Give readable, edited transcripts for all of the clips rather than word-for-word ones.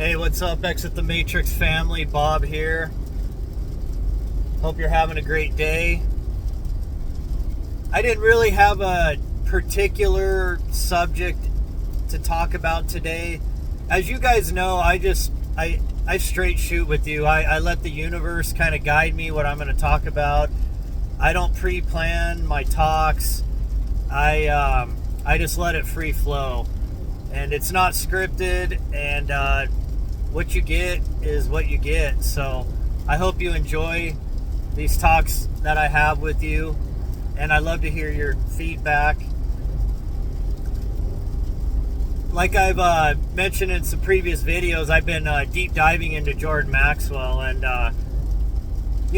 Hey, what's up, Exit the Matrix family? Bob here. Hope you're having a great day. I didn't really have a particular subject to talk about today. As you guys know, I straight shoot with you. I let the universe kind of guide me what I'm going to talk about. I don't pre-plan my talks. I just let it free flow. And it's not scripted, and what you get is what you get. So I hope you enjoy these talks that I have with you, and I love to hear your feedback. Like I've mentioned in some previous videos, I've been deep diving into Jordan Maxwell, and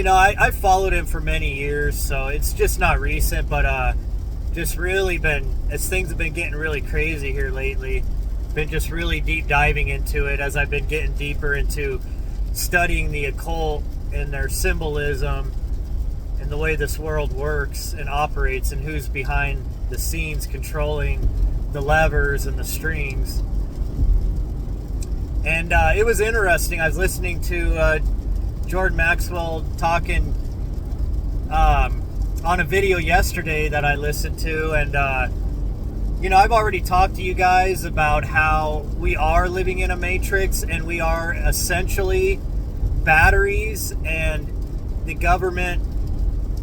I've followed him for many years, so it's just not recent, but just really been, as things have been getting really crazy here lately, been just really deep diving into it as I've been getting deeper into studying the occult and their symbolism and the way this world works and operates and who's behind the scenes controlling the levers and the strings. And it was interesting. I was listening to Jordan Maxwell talking on a video yesterday that I listened to, and I've already talked to you guys about how we are living in a matrix, and we are essentially batteries, and the government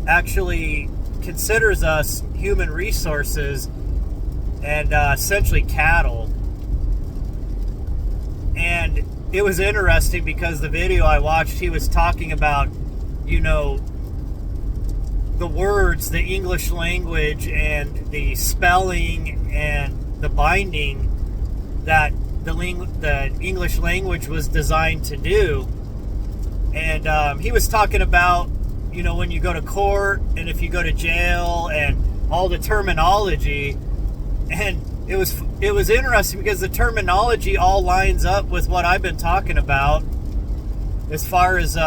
actually considers us human resources and essentially cattle. And it was interesting because the video I watched, he was talking about, the words, the English language, and the spelling and the binding that the English language was designed to do. And he was talking about, when you go to court and if you go to jail and all the terminology. And it was interesting because the terminology all lines up with what I've been talking about as far as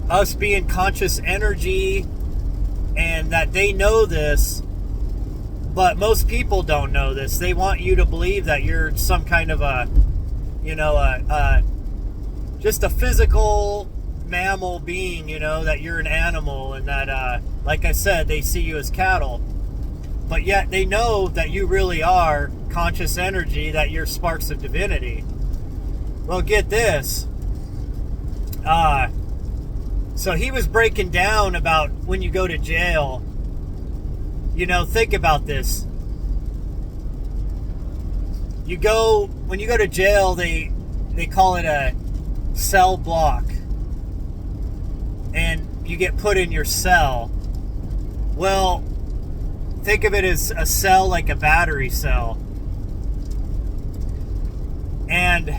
us being conscious energy, and that they know this, but most people don't know this. They want you to believe that you're some kind of just a physical mammal being, that you're an animal, and that, like I said, they see you as cattle. But yet they know that you really are conscious energy, that you're sparks of divinity. Well, get this. So he was breaking down about when you go to jail. Think about this. When you go to jail, they call it a cell block. And you get put in your cell. Well, think of it as a cell like a battery cell. And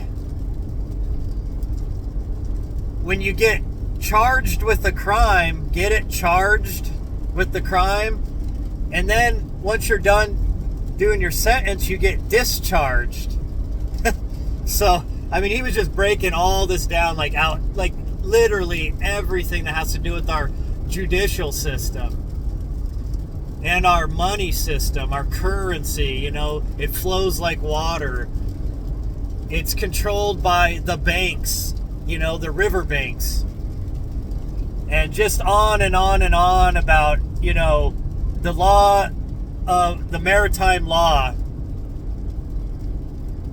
when you get charged with a crime, get it charged with the crime, and then once you're done doing your sentence, you get discharged. So, he was just breaking all this down, like literally everything that has to do with our judicial system and our money system, our currency. It flows like water. It's controlled by the banks, the river banks. And just on and on and on about, the law of the maritime law,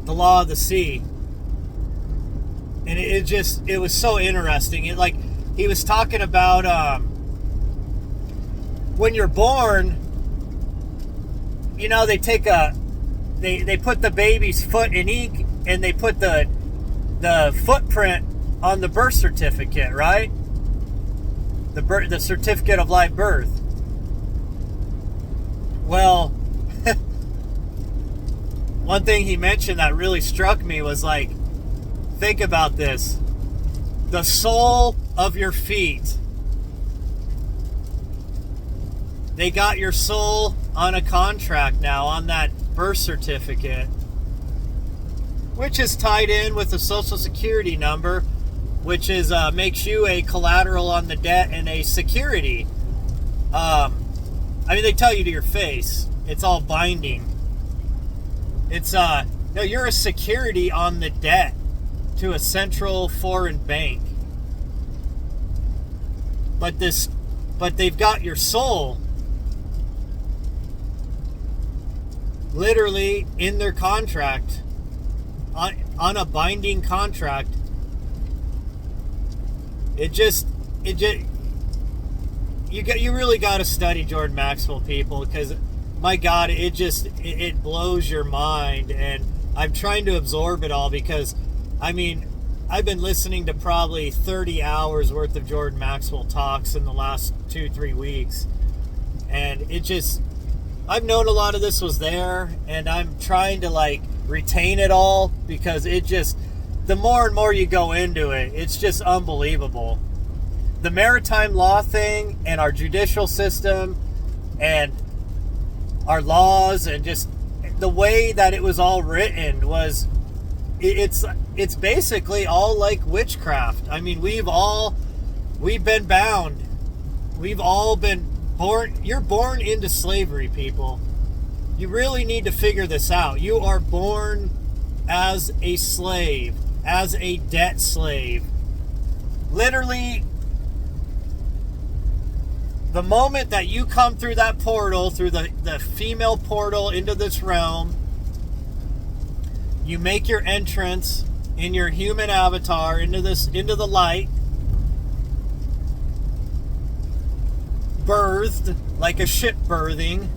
the law of the sea. And it was so interesting. He was talking about, when you're born, they take they put the baby's foot in ink, and they put the footprint on the birth certificate, right? The certificate of live birth. Well, one thing he mentioned that really struck me was think about this. The sole of your feet. They got your soul on a contract now on that birth certificate, which is tied in with the Social Security number, which is makes you a collateral on the debt and a security. They tell you to your face. It's all binding. It's No, you're a security on the debt to a central foreign bank. But they've got your soul literally in their contract, on a binding contract. You really got to study Jordan Maxwell, people, because my God, it blows your mind. And I'm trying to absorb it all because, I mean, I've been listening to probably 30 hours worth of Jordan Maxwell talks in the last 2-3 weeks. And I've known a lot of this was there, and I'm trying to retain it all, because the more and more you go into it, it's just unbelievable. The maritime law thing and our judicial system and our laws and just the way that it was all written it's basically all like witchcraft. I mean, we've been bound. We've all been born. You're born into slavery, people. You really need to figure this out. You are born as a slave, as a debt slave. Literally, the moment that you come through that portal, through the female portal into this realm, you make your entrance in your human avatar into the light, birthed like a ship birthing,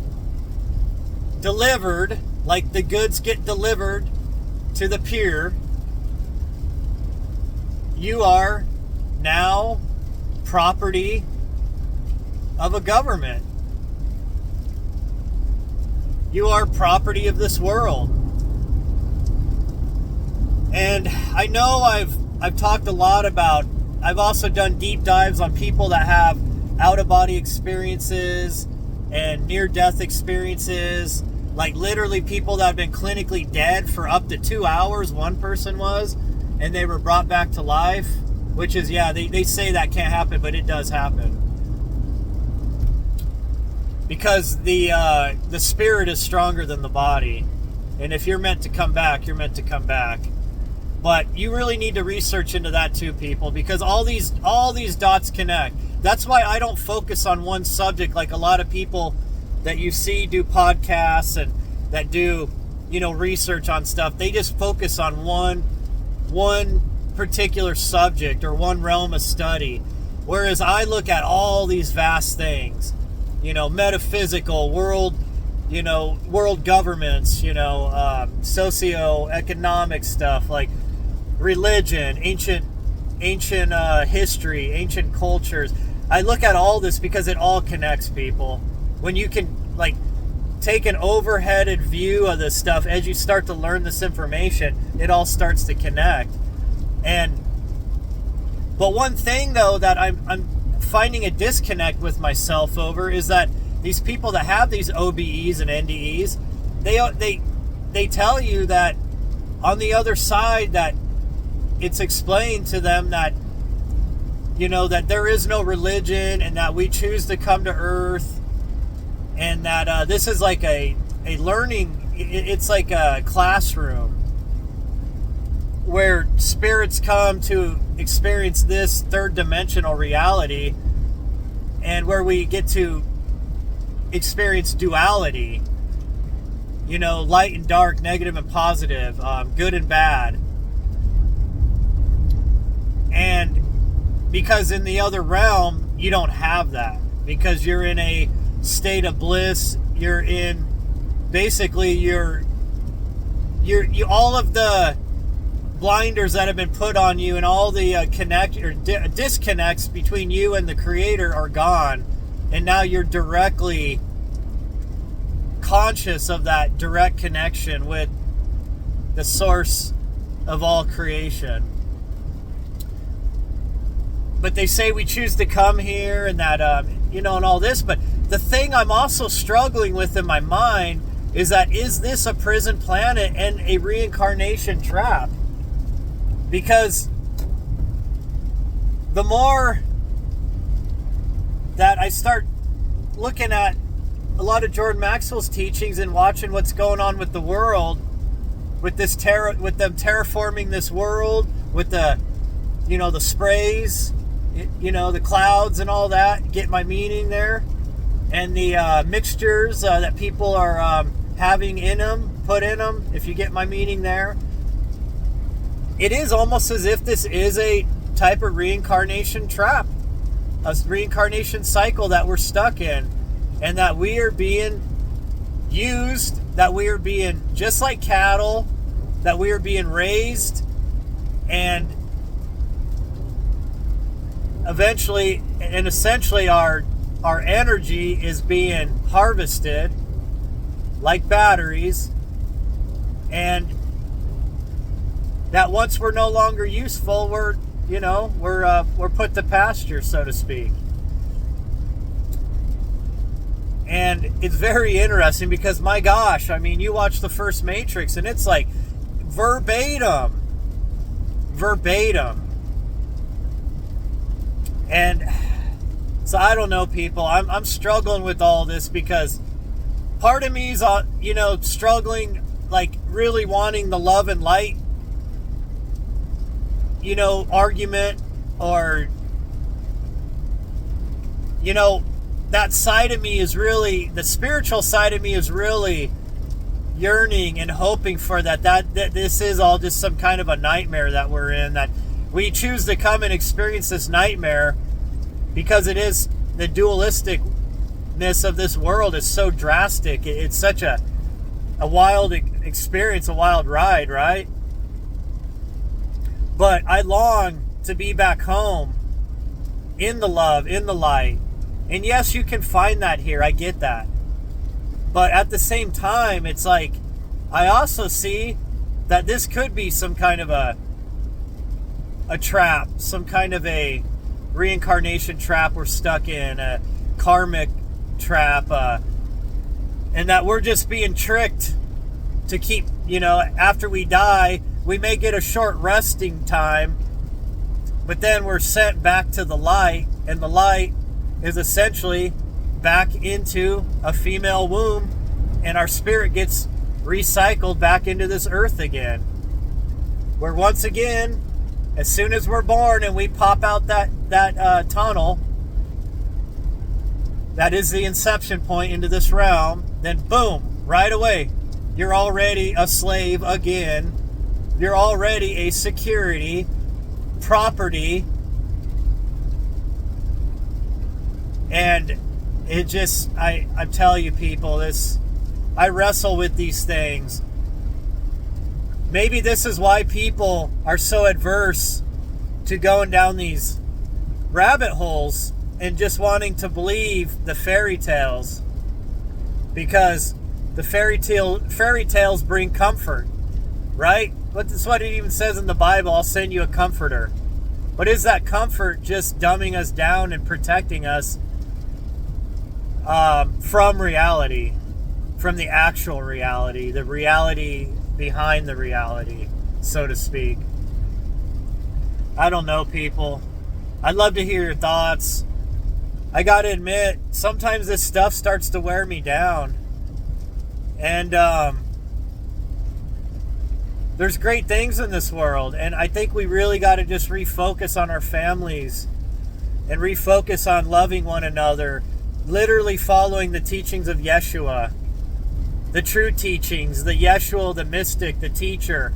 delivered like the goods get delivered to the pier. You are now property of a government. You are property of this world. And I know I've talked a lot about, I've also done deep dives on people that have out-of-body experiences and near-death experiences, like literally people that have been clinically dead for up to 2 hours, one person was, and they were brought back to life, which is, they say that can't happen, but it does happen. Because the spirit is stronger than the body. And if you're meant to come back, you're meant to come back. But you really need to research into that too, people, because all these dots connect. That's why I don't focus on one subject like a lot of people that you see do podcasts and that do, research on stuff. They just focus on one particular subject or one realm of study. Whereas I look at all these vast things, metaphysical, world governments, socio-economic stuff, like religion, ancient history, ancient cultures. I look at all this because it all connects, people. When you can take an overheaded view of this stuff, as you start to learn this information, it all starts to connect. But one thing though that I'm finding a disconnect with myself over is that these people that have these OBEs and NDEs, they tell you that on the other side that it's explained to them that that there is no religion and that we choose to come to Earth, and that this is like a learning, it's like a classroom where spirits come to experience this third dimensional reality, and where we get to experience duality, light and dark, negative and positive, good and bad. And because in the other realm you don't have that, because you're in a state of bliss. You're in basically you all of the blinders that have been put on you and all the disconnects between you and the Creator are gone, and now you're directly conscious of that direct connection with the source of all creation. But they say we choose to come here and that and all this, but the thing I'm also struggling with in my mind is this a prison planet and a reincarnation trap? Because the more that I start looking at a lot of Jordan Maxwell's teachings and watching what's going on with the world, with this with them terraforming this world, with the, the sprays, the clouds and all that. Get my meaning there? And the mixtures that people are having in them, put in them, if you get my meaning there. It is almost as if this is a type of reincarnation trap, a reincarnation cycle that we're stuck in, and that we are being used, that we are being just like cattle, that we are being raised, and eventually and essentially our energy is being harvested like batteries, and that once we're no longer useful, we're put to pasture, so to speak. And it's very interesting because, my gosh, I mean, you watch the first Matrix and it's like verbatim. And so I don't know, people. I'm struggling with all this because part of me is, struggling, like really wanting the love and light, argument, or, that side of me is really, the spiritual side of me is really yearning and hoping for that this is all just some kind of a nightmare that we're in, that we choose to come and experience this nightmare because it is, the dualisticness of this world is so drastic. It's such a wild experience, a wild ride, right? But I long to be back home in the love, in the light. And yes, you can find that here. I get that. But at the same time, it's like, I also see that this could be some kind of a trap, some kind of a reincarnation trap we're stuck in, a karmic trap, and that we're just being tricked to keep, after we die, we may get a short resting time, but then we're sent back to the light, and the light is essentially back into a female womb, and our spirit gets recycled back into this earth again. Where once again, as soon as we're born and we pop out that tunnel, that is the inception point into this realm, then boom, right away, you're already a slave again. You're already a security, property. And it just, I tell you, people, I wrestle with these things. Maybe this is why people are so adverse to going down these rabbit holes and just wanting to believe the fairy tales. Because the fairy tales bring comfort, right? That's what it even says in the Bible, I'll send you a comforter. But is that comfort just dumbing us down and protecting us from reality, from the actual reality, the reality behind the reality, so to speak? I don't know, people. I'd love to hear your thoughts. I gotta admit, sometimes this stuff starts to wear me down. And there's great things in this world, and I think we really got to just refocus on our families and refocus on loving one another, literally following the teachings of Yeshua, the true teachings, the Yeshua, the mystic, the teacher,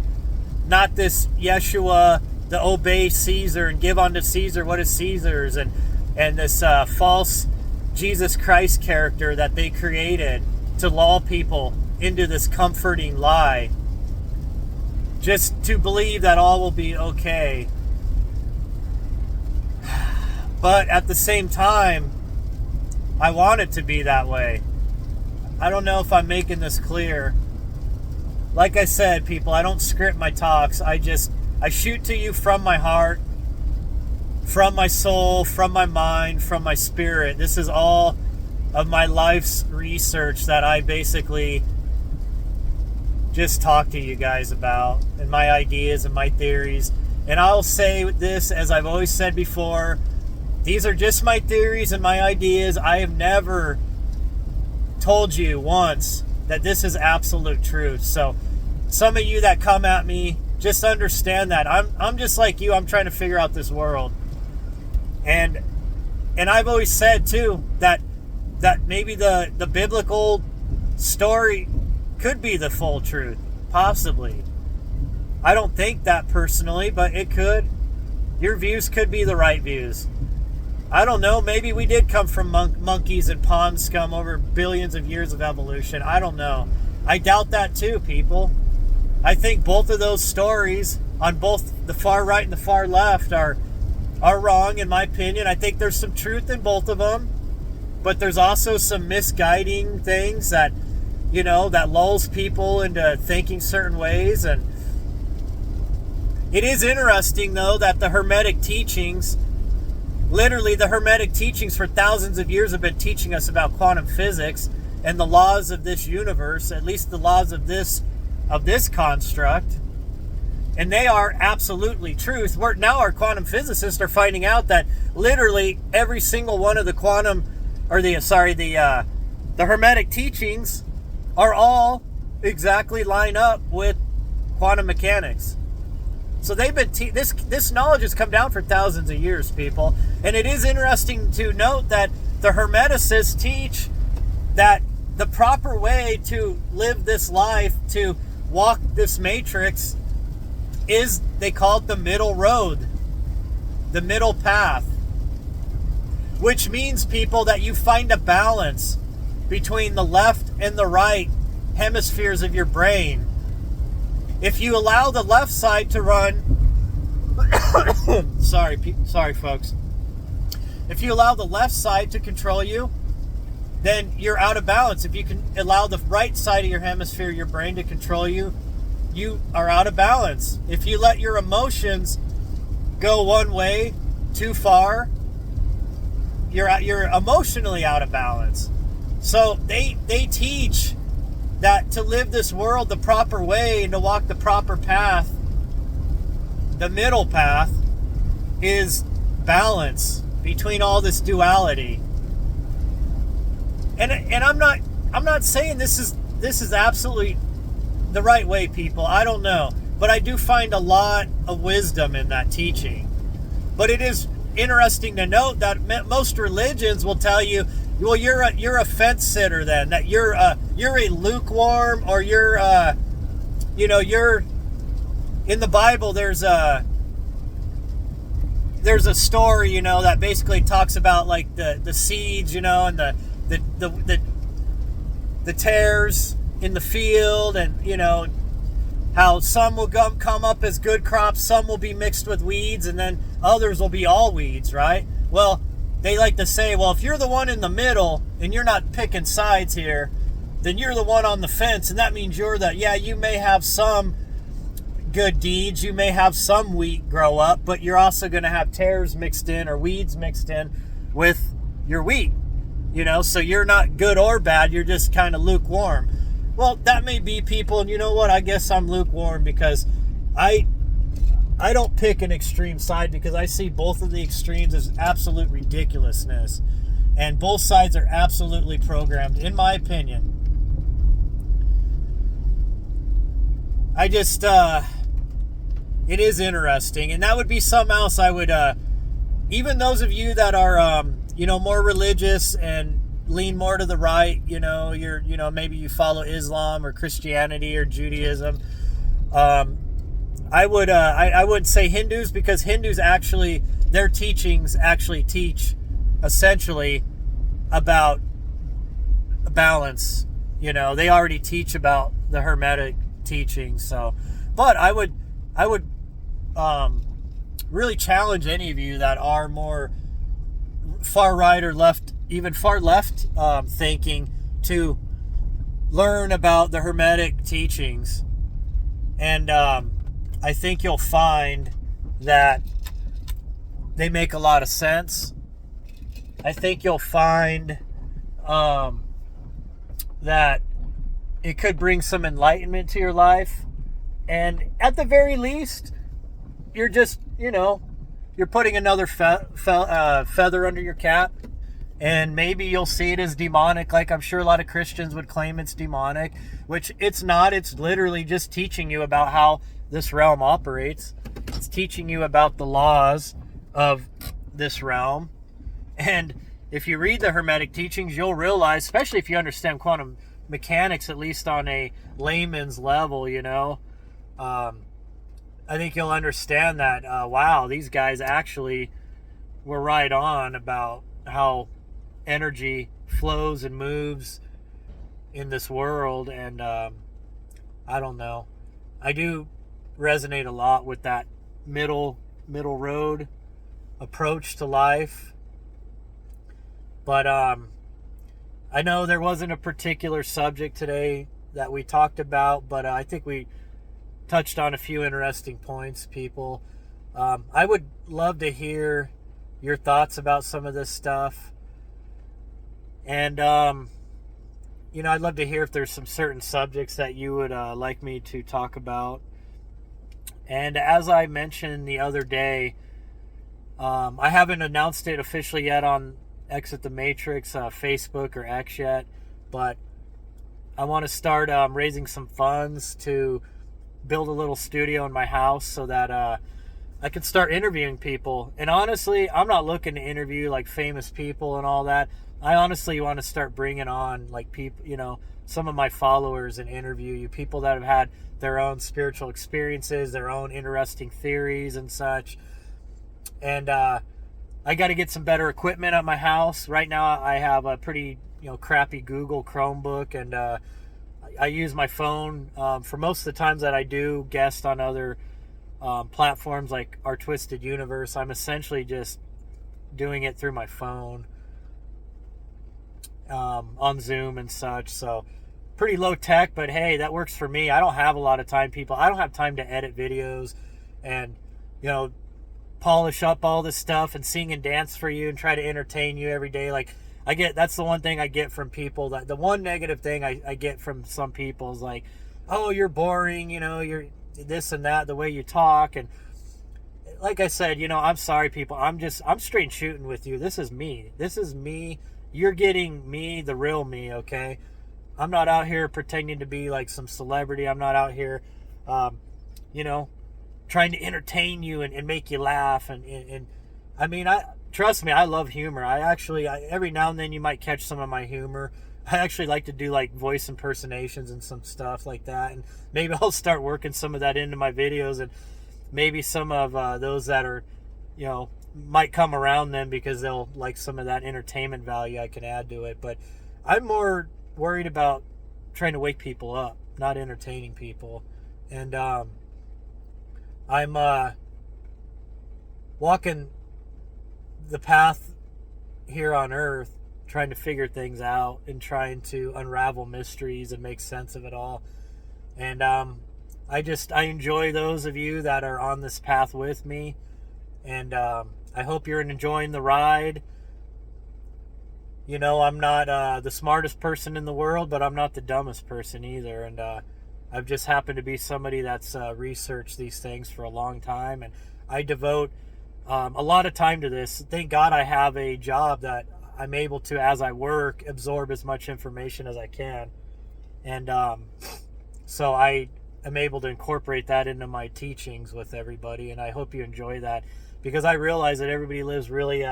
not this Yeshua, the obey Caesar and give unto Caesar what is Caesar's, and this false Jesus Christ character that they created to lull people into this comforting lie, just to believe that all will be okay. But at the same time, I want it to be that way. I don't know if I'm making this clear. Like I said, people, I don't script my talks. I shoot to you from my heart, from my soul, from my mind, from my spirit. This is all of my life's research that I basically just talk to you guys about, and my ideas and my theories. And I'll say this, as I've always said before, these are just my theories and my ideas. I have never told you once that this is absolute truth. So some of you that come at me, just understand that I'm just like you. I'm trying to figure out this world, and I've always said too that maybe the biblical story could be the full truth, possibly. I don't think that personally, but it could. Your views could be the right views. I don't know. Maybe we did come from monkeys and pond scum over billions of years of evolution. I don't know. I doubt that too, people. I think both of those stories on both the far right and the far left are wrong, in my opinion. I think there's some truth in both of them, but there's also some misguiding things that, that lulls people into thinking certain ways. And it is interesting, though, that the Hermetic teachings, literally the Hermetic teachings for thousands of years have been teaching us about quantum physics and the laws of this universe, at least the laws of this construct. And they are absolutely truth. Now our quantum physicists are finding out that literally every single one of the the Hermetic teachings are all exactly line up with quantum mechanics. So they've been this knowledge has come down for thousands of years, people. And it is interesting to note that the Hermeticists teach that the proper way to live this life, to walk this matrix, is, they call it the middle road, the middle path, which means, people, that you find a balance between the left and the right hemispheres of your brain. If you allow the left side to run, sorry folks. If you allow the left side to control you, then you're out of balance. If you can allow the right side of your hemisphere, your brain, to control you, you are out of balance. If you let your emotions go one way too far, you're emotionally out of balance. So they teach that to live this world the proper way and to walk the proper path, the middle path, is balance between all this duality. And I'm not saying this is absolutely the right way, people. I don't know, but I do find a lot of wisdom in that teaching. But it is interesting to note that most religions will tell you, well, you're a fence sitter, then, that you're a lukewarm, or you're in the Bible. There's a story, that basically talks about like the seeds, and the tares in the field, and how some will come up as good crops, some will be mixed with weeds, and then others will be all weeds, right? Well, they like to say, well, if you're the one in the middle and you're not picking sides here, then you're the one on the fence, and that means you may have some good deeds, you may have some wheat grow up, but you're also going to have tares mixed in, or weeds mixed in with your wheat, so you're not good or bad, you're just kind of lukewarm. Well, that may be, people, and you know what, I guess I'm lukewarm, because I don't pick an extreme side, because I see both of the extremes as absolute ridiculousness, and both sides are absolutely programmed, in my opinion. I just, it is interesting, and that would be something else I would, even those of you that are, more religious and lean more to the right, maybe you follow Islam or Christianity or Judaism, I would say Hindus, because Hindus actually, their teachings actually teach essentially about balance. They already teach about the Hermetic teachings. So, but I would really challenge any of you that are more far right or left, even far left thinking, to learn about the Hermetic teachings. And I think you'll find that they make a lot of sense. I think you'll find that it could bring some enlightenment to your life. And at the very least, you're just, you're putting another feather under your cap. And maybe you'll see it as demonic, like I'm sure a lot of Christians would claim it's demonic, which it's not. It's literally just teaching you about how this realm operates. It's teaching you about the laws of this realm. And if you read the Hermetic teachings, you'll realize, especially if you understand quantum mechanics, at least on a layman's level, I think you'll understand that, wow, these guys actually were right on about how energy flows and moves in this world. And I don't know, I do resonate a lot with that middle road approach to life. But I know there wasn't a particular subject today that we talked about, but I think we touched on a few interesting points, people. I would love to hear your thoughts about some of this stuff. And, I'd love to hear if there's some certain subjects that you would like me to talk about. And as I mentioned the other day, I haven't announced it officially yet on Exit the Matrix, Facebook or X yet, but I want to start raising some funds to build a little studio in my house so that I can start interviewing people. And honestly, I'm not looking to interview like famous people and all that. I honestly want to start bringing on like people, some of my followers and interview you, people that have had their own spiritual experiences, their own interesting theories and such. And I got to get some better equipment at my house. Right now I have a pretty, crappy Google Chromebook, and I use my phone for most of the times that I do guest on other platforms like Our Twisted Universe. I'm essentially just doing it through my phone on Zoom and such. So pretty low tech, but hey, that works for me. I don't have a lot of time, people. I don't have time to edit videos and, polish up all this stuff and sing and dance for you and try to entertain you every day. Like, that's the one thing I get from people. That the one negative thing I get from some people is like, oh, you're boring, you're this and that, the way you talk. And like I said, I'm sorry, people. I'm straight shooting with you. This is me. You're getting me, the real me, okay? I'm not out here pretending to be like some celebrity. I'm not out here, trying to entertain you and make you laugh. And I mean, trust me, I love humor. I every now and then you might catch some of my humor. I actually like to do like voice impersonations and some stuff like that. And maybe I'll start working some of that into my videos, and maybe some of those that are, might come around then because they'll like some of that entertainment value I can add to it. But I'm more worried about trying to wake people up, not entertaining people. And I'm walking the path here on earth, trying to figure things out and trying to unravel mysteries and make sense of it all. And I enjoy those of you that are on this path with me. And I hope you're enjoying the ride. I'm not the smartest person in the world, but I'm not the dumbest person either. And I've just happened to be somebody that's researched these things for a long time. And I devote a lot of time to this. Thank God I have a job that I'm able to, as I work, absorb as much information as I can. And so I am able to incorporate that into my teachings with everybody. And I hope you enjoy that, because I realize that everybody lives really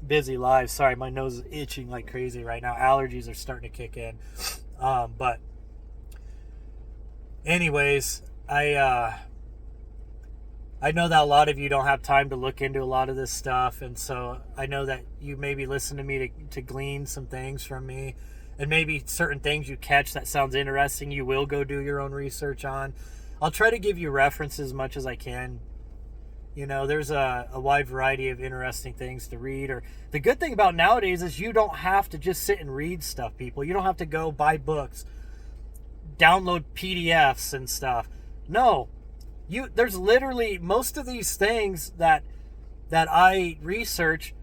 busy lives. Sorry, my nose is itching like crazy right now. Allergies are starting to kick in. But anyways, I know that a lot of you don't have time to look into a lot of this stuff, and so I know that you maybe listen to me to glean some things from me, and maybe certain things you catch that sounds interesting, you will go do your own research on. I'll try to give you references as much as I can. There's a wide variety of interesting things to read. Or the good thing about nowadays is you don't have to just sit and read stuff, people. You don't have to go buy books, download PDFs and stuff. No. There's literally most of these things that I research,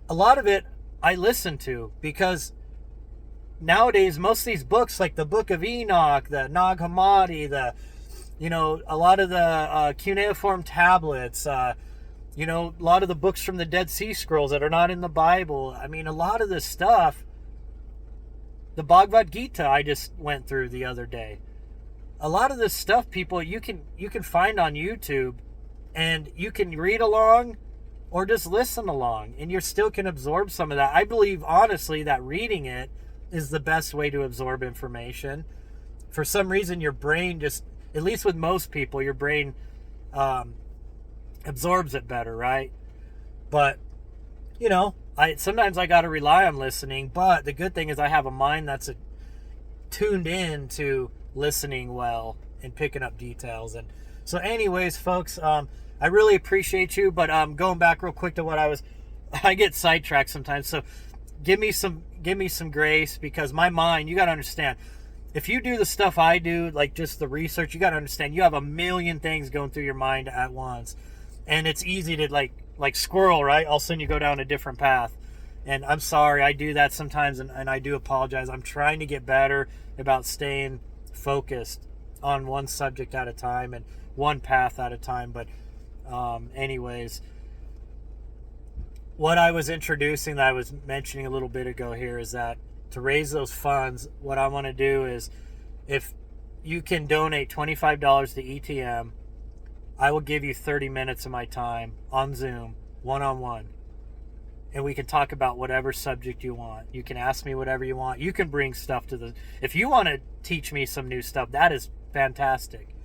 a lot of it I listen to, because nowadays most of these books, like the Book of Enoch, the Nag Hammadi, a lot of the cuneiform tablets, You know, a lot of the books from the Dead Sea Scrolls that are not in the Bible. I mean, a lot of this stuff, the Bhagavad Gita I just went through the other day. A lot of this stuff, people, you can find on YouTube, and you can read along or just listen along, and you still can absorb some of that. I believe, honestly, that reading it is the best way to absorb information. For some reason, your brain just, at least with most people, your brain absorbs it better, right? But, you know, sometimes I got to rely on listening, but the good thing is I have a mind that's tuned in to listening well and picking up details. And so anyways, folks, I really appreciate you, but going back real quick to what I get sidetracked sometimes. So give me some grace, because my mind, you got to understand, if you do the stuff I do, like just the research, you got to understand you have a million things going through your mind at once. And it's easy to like squirrel, right? All of a sudden you go down a different path. And I'm sorry, I do that sometimes, and I do apologize. I'm trying to get better about staying focused on one subject at a time and one path at a time. But anyways, what I was introducing, that I was mentioning a little bit ago here, is that to raise those funds, what I want to do is, if you can donate $25 to ETM, I will give you 30 minutes of my time on Zoom, one-on-one. And we can talk about whatever subject you want. You can ask me whatever you want. You can bring stuff to if you want to teach me some new stuff, that is fantastic.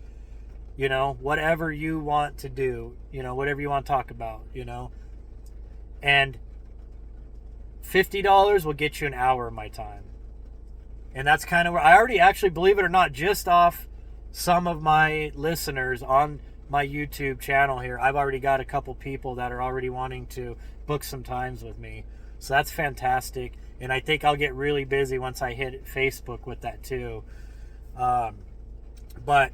You know, whatever you want to do, you know, whatever you want to talk about, you know. And $50 will get you an hour of my time. And that's kind of where I already, actually, believe it or not, just off some of my listeners on my YouTube channel here, I've already got a couple people that are already wanting to book some times with me. So that's fantastic. And I think I'll get really busy once I hit Facebook with that too. But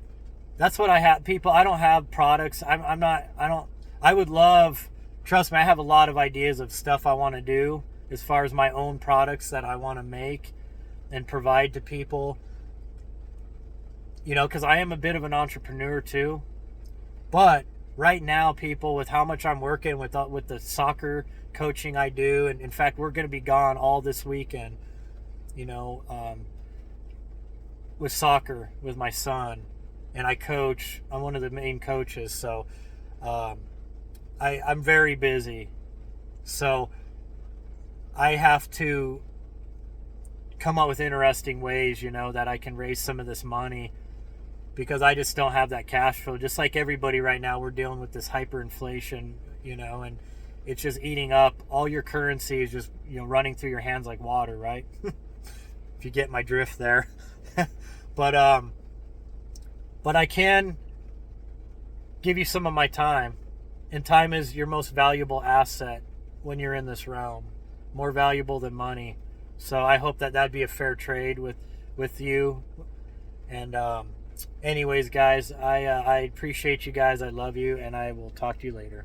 that's what I have, people. I don't have products. I would love, trust me, I have a lot of ideas of stuff I want to do as far as my own products that I want to make and provide to people. You know, because I am a bit of an entrepreneur too. But right now, people, with how much I'm working with the soccer coaching I do, and in fact, we're going to be gone all this weekend, you know, with soccer with my son, and I coach. I'm one of the main coaches, so I'm very busy. So I have to come up with interesting ways, you know, that I can raise some of this money, because I just don't have that cash flow. Just like everybody right now, we're dealing with this hyperinflation, you know, and it's just eating up. All your currency is just, you know, running through your hands like water, right? If you get my drift there. But I can give you some of my time. And time is your most valuable asset when you're in this realm. More valuable than money. So I hope that that'd be a fair trade with you. And anyways, guys, I appreciate you guys. I love you, and I will talk to you later.